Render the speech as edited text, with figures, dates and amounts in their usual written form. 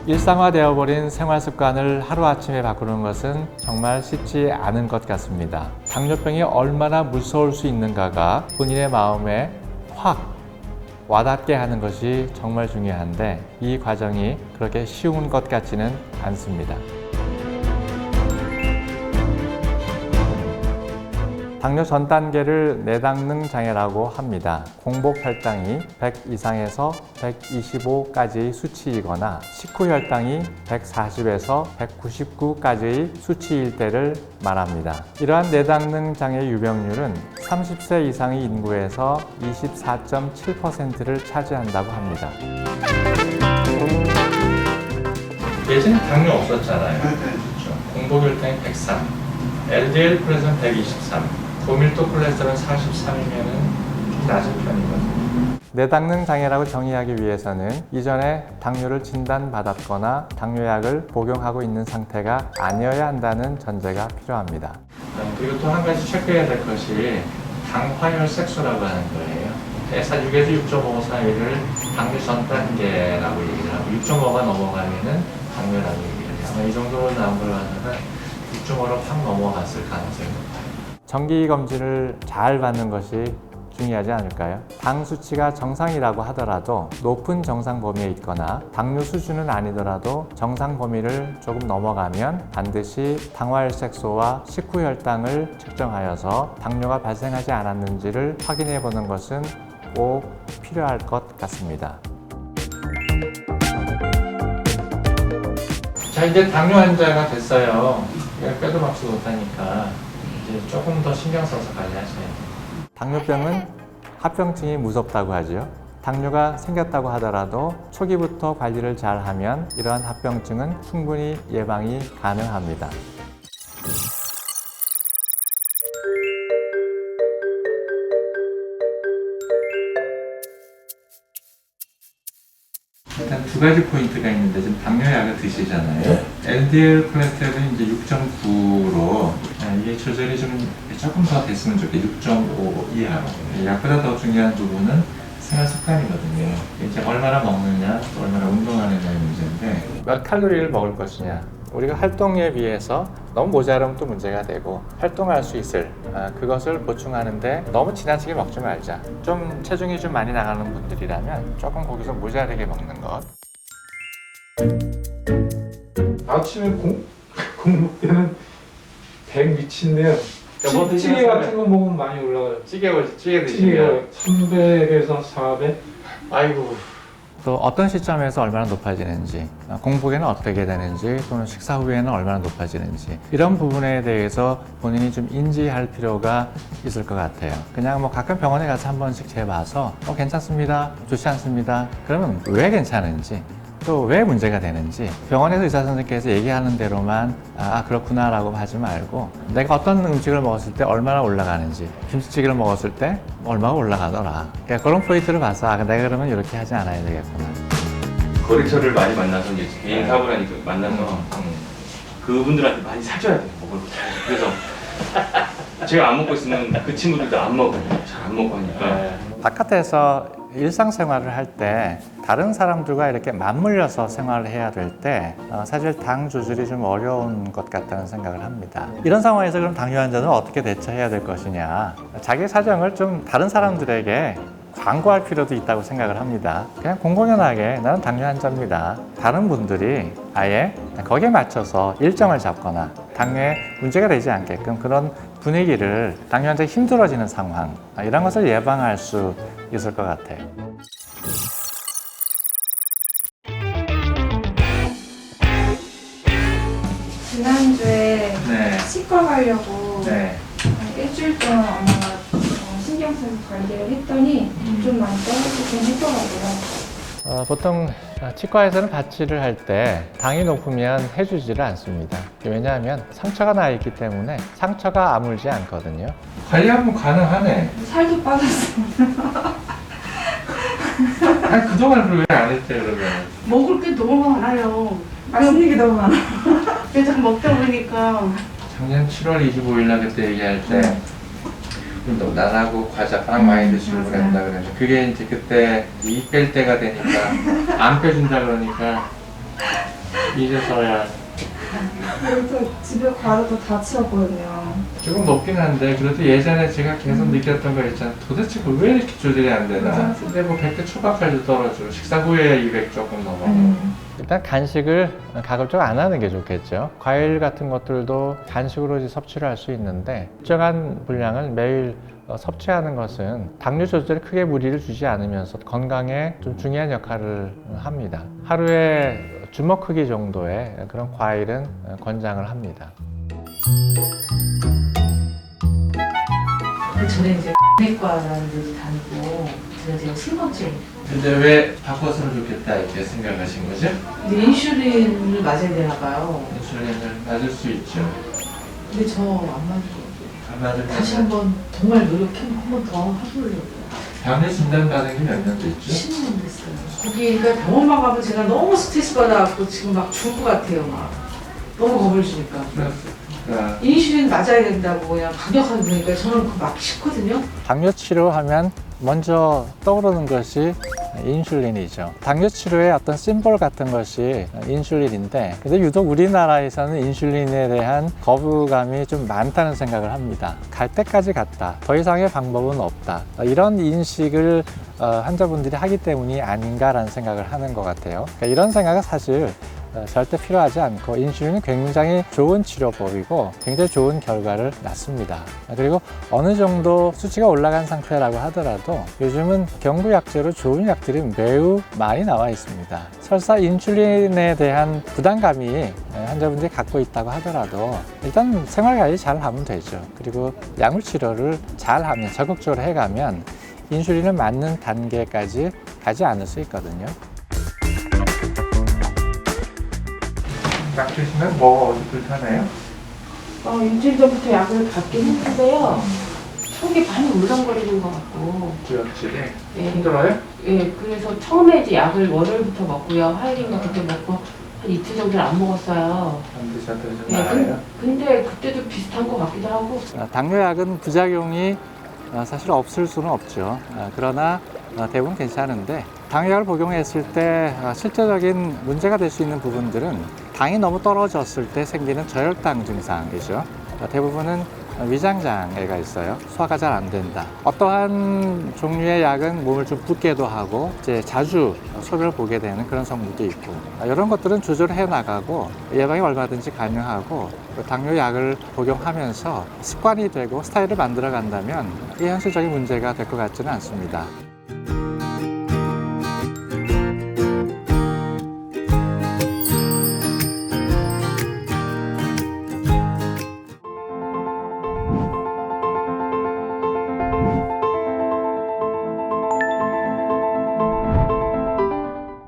일상화되어 버린 생활 습관을 하루아침에 바꾸는 것은 정말 쉽지 않은 것 같습니다. 당뇨병이 얼마나 무서울 수 있는가가 본인의 마음에 확 와닿게 하는 것이 정말 중요한데 이 과정이 그렇게 쉬운 것 같지는 않습니다. 당뇨 전 단계를 내당능 장애라고 합니다. 공복 혈당이 100 이상에서 125까지의 수치이거나 식후 혈당이 140에서 199까지의 수치일 때를 말합니다. 이러한 내당능 장애 유병률은 30세 이상의 인구에서 24.7%를 차지한다고 합니다. 예전에 당뇨 없었잖아요. 그렇죠? 공복 혈당이 103, LDL 콜레스테롤 123, 고밀도 콜레스테롤 43이면 낮은 편이거든요. 내당능 장애라고 정의하기 위해서는 이전에 당뇨를 진단받았거나 당뇨약을 복용하고 있는 상태가 아니어야 한다는 전제가 필요합니다. 그리고 또 한 가지 체크해야 될 것이 당화혈 색소라고 하는 거예요. SR6에서 6.5 사이를 당뇨 전 단계라고 얘기를 하고 6.5가 넘어가면은 당뇨라고 얘기를 해요. 아마 이 정도로 나온 걸 봐서는 6.5로 확 넘어갔을 가능성이 높아요. 정기 검진을 잘 받는 것이 중요하지 않을까요? 당 수치가 정상이라고 하더라도 높은 정상 범위에 있거나 당뇨 수준은 아니더라도 정상 범위를 조금 넘어가면 반드시 당화혈색소와 식후 혈당을 측정하여서 당뇨가 발생하지 않았는지를 확인해 보는 것은 꼭 필요할 것 같습니다. 자, 이제 당뇨 환자가 됐어요. 빼도 박도 못하니까 이제 조금 더 신경 써서 관리하셔야 돼요. 당뇨병은 합병증이 무섭다고 하죠. 당뇨가 생겼다고 하더라도 초기부터 관리를 잘 하면 이러한 합병증은 충분히 예방이 가능합니다. 일단 두 가지 포인트가 있는데 지금 당뇨약을 드시잖아요. LDL 콜레스테롤이 이제 6.9로 이게 조절이 조금 더 됐으면 좋겠어요. 6.5 이하로. 약보다 더 중요한 부분은 생활 습관이거든요. 이제 얼마나 먹느냐, 또 얼마나 운동하느냐의 문제인데 몇 칼로리를 먹을 것이냐. 우리가 활동에 비해서 너무 모자라면 또 문제가 되고 활동할 수 있을 그것을 보충하는데 너무 지나치게 먹지 말자. 좀 체중이 좀 많이 나가는 분들이라면 조금 거기서 모자라게 먹는 것. 아침에 공복 때는 100 미친데요. 찌개 같은 거 먹으면 많이 올라가요. 찌개 드시면 300에서 400. 아이고. 또 어떤 시점에서 얼마나 높아지는지, 공복에는 어떻게 되는지, 또는 식사 후에는 얼마나 높아지는지 이런 부분에 대해서 본인이 좀 인지할 필요가 있을 것 같아요. 그냥 뭐 가끔 병원에 가서 한 번씩 재봐서 괜찮습니다, 좋지 않습니다. 그러면 왜 괜찮은지, 또 왜 문제가 되는지 병원에서 의사 선생님께서 얘기하는 대로만 그렇구나 라고 하지 말고 내가 어떤 음식을 먹었을 때 얼마나 올라가는지, 김치찌개를 먹었을 때 얼마가 올라가더라, 그러니까 그런 포인트를 봐서 내가 그러면 이렇게 하지 않아야 되겠구나. 거래처를 많이 만나서 이제 개인 사업을 하니까 만나서 그분들한테 많이 사줘야 돼요, 먹을 거. 그래서 제가 안 먹고 있으면 그 친구들도 안 먹어요. 잘 안 먹고 하니까. 바깥에서 일상생활을 할 때 다른 사람들과 이렇게 맞물려서 생활을 해야 될 때 사실 당 조절이 좀 어려운 것 같다는 생각을 합니다. 이런 상황에서 그럼 당뇨 환자는 어떻게 대처해야 될 것이냐, 자기 사정을 좀 다른 사람들에게 광고할 필요도 있다고 생각을 합니다. 그냥 공공연하게 나는 당뇨 환자입니다. 다른 분들이 아예 거기에 맞춰서 일정을 잡거나 당뇨에 문제가 되지 않게끔 그런 분위기를, 당뇨 환자가 힘들어지는 상황, 이런 것을 예방할 수 있을 것 같아요. 지난주에 네. 치과 가려고 네. 일주일 동안 엄마가 신경 써서 관리를 했더니 좀 많이 떨어지긴 했더라고요. 보통 치과에서는 가치를 할 때 당이 높으면 해주지를 않습니다. 왜냐하면 상처가 나 있기 때문에 상처가 아물지 않거든요. 관리하면 가능하네. 살도 빠졌어요. 아니 그동안 왜 안 했대 그러면? 먹을 게 너무 많아요. 맛있는 게 너무 많아. 계속 먹다 보니까 작년 7월 25일 날 그때 얘기할 때 나하고 과자 빵 많이 드시고 그랬다 그래서 그게 이제 그때 이 뺄 때가 되니까 안 빼준다 그러니까 이제서야 그래서 집에 가서도 다 치웠거든요. 조금 높긴 한데 그래도 예전에 제가 계속 느꼈던 거 있잖아. 도대체 왜 이렇게 조절이 안 되나. 맞아. 근데 뭐 100대 초반까지 떨어지고 식사 후에 200 조금 넘어. 일단 간식을 가급적 안 하는 게 좋겠죠. 과일 같은 것들도 간식으로 이제 섭취를 할 수 있는데 일정한 분량을 매일 섭취하는 것은 당뇨 조절에 크게 무리를 주지 않으면서 건강에 좀 중요한 역할을 합니다. 하루에 주먹 크기 정도의 그런 과일은 권장을 합니다. 저는 이제 내과라는 데도 다니고 제가 지금 3번째. 근데 왜 바꿔서는 좋겠다 이렇게 생각하신 거죠? 근데 인슐린을 맞아야 되나 봐요. 인슐린을 맞을 수 있죠. 근데 저 안 맞을 안 맞으면 다시 한번 정말 노력해 한 번 더 해보려고요. 병원 진단 받은 게 몇 년 됐죠? 10년 됐어요. 거기 그러니까 병원만 가면 제가 너무 스트레스 받아갖고 지금 막 죽을 것 같아요. 막 너무 겁을 주니까. 그러니까 인슐린 맞아야 된다고 그냥 강력하게 그러니까 저는 그거 막 싫거든요. 당뇨 치료하면 먼저 떠오르는 것이 인슐린이죠. 당뇨 치료의 어떤 심볼 같은 것이 인슐린인데, 근데 유독 우리나라에서는 인슐린에 대한 거부감이 좀 많다는 생각을 합니다. 갈 때까지 갔다. 더 이상의 방법은 없다. 이런 인식을 환자분들이 하기 때문이 아닌가라는 생각을 하는 것 같아요. 그러니까 이런 생각은 사실 절대 필요하지 않고 인슐린은 굉장히 좋은 치료법이고 굉장히 좋은 결과를 낳습니다. 그리고 어느 정도 수치가 올라간 상태라고 하더라도 요즘은 경구약제로 좋은 약들이 매우 많이 나와 있습니다. 설사 인슐린에 대한 부담감이 환자분들이 갖고 있다고 하더라도 일단 생활관리 잘 하면 되죠. 그리고 약물 치료를 잘 하면 적극적으로 해가면 인슐린을 맞는 단계까지 가지 않을 수 있거든요. 약 드시면 뭐가 어디 불편해요? 일주일 전부터 약을 받긴 했는데요. 속이 많이 울렁거리는 것 같고. 구역질이 예. 힘들어요? 예, 그래서 처음에 이제 약을 월요일부터 먹고요. 화요일인가 그때 먹고 한 이틀 정도는 안 먹었어요. 안 드셔도 좀 예, 나아요? 근데 그때도 비슷한 것 같기도 하고. 당뇨약은 부작용이 사실 없을 수는 없죠. 그러나 대부분 괜찮은데 당뇨약을 복용했을 때 실제적인 문제가 될 수 있는 부분들은 당이 너무 떨어졌을 때 생기는 저혈당 증상이죠. 대부분은 위장장애가 있어요. 소화가 잘 안 된다. 어떠한 종류의 약은 몸을 좀 붓게도 하고 이제 자주 소변을 보게 되는 그런 성분도 있고, 이런 것들은 조절해 나가고 예방이 얼마든지 가능하고, 당뇨약을 복용하면서 습관이 되고 스타일을 만들어 간다면 이 현실적인 문제가 될 것 같지는 않습니다.